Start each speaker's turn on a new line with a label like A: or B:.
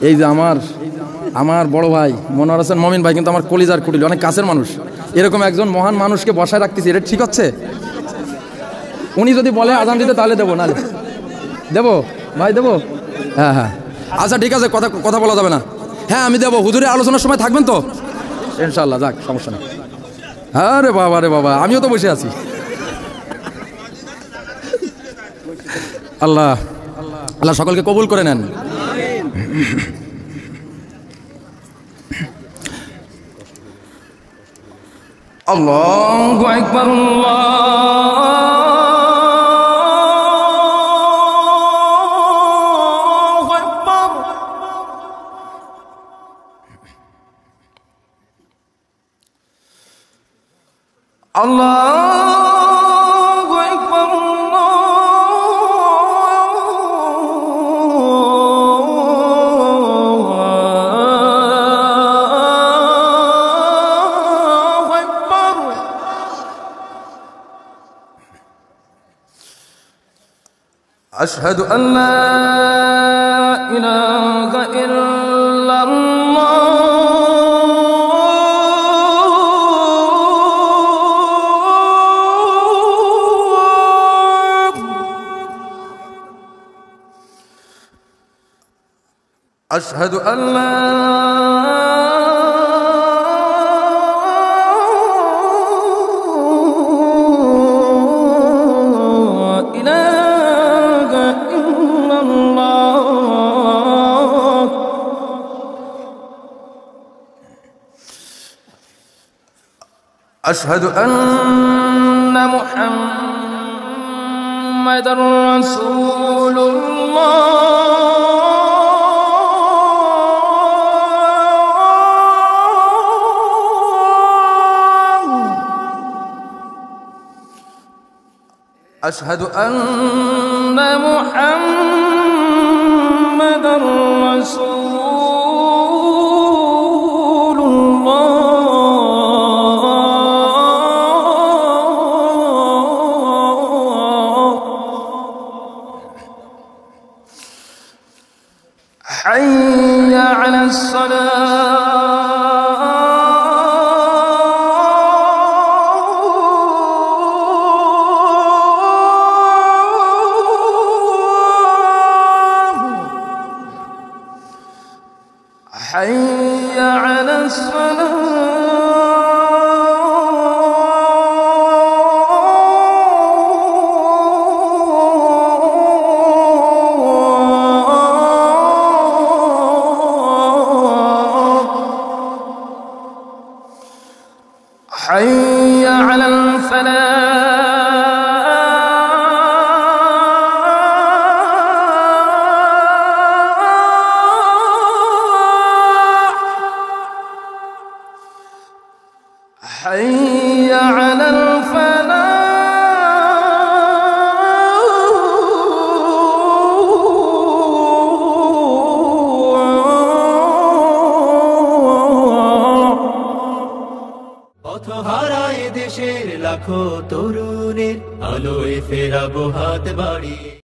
A: এই যে আমার বড় ভাই মনোয়ার হোসেন মমিন ভাই কিন্তু আমার কলিজার কুটিল, অনেক কাছের মানুষ। এরকম একজন মহান মানুষকে বসায় রাখতেছি, এটা ঠিক হচ্ছে? উনি যদি বলে আজান দিতে তাহলে দেবো, না দেবো ভাই, দেবো? হ্যাঁ হ্যাঁ, আচ্ছা ঠিক আছে, কথা বলা যাবে না। হ্যাঁ আমি দেবো, হুজুরের আলোচনার সময় থাকবেন তো ইনশাল্লাহ। যাক, সমস্যা নেই। হ্যাঁ রে বাবা, রে বাবা, আমিও তো বসে আছি। আল্লাহ আল্লাহ সকলকে কবুল করে নেন। আল্লাহু আকবার, আল্লাহু আকবার। আল্লাহু আকবার, আল্লাহু আকবার। আশহাদু আল্লা ইলাহা ইল্লাল্লাহ। أشهد أن لا إله إلا الله. أشهد أن محمدًا رسول الله. أشهد أن محمدًا رسول الله. حي على الصلاة. حي على الصلاة. حي على الفلاح. حي على الفلاح.
B: পথহারা এ দেশের লাখো তরুণের আলোয় ফেরাবো হাত বাড়িয়ে।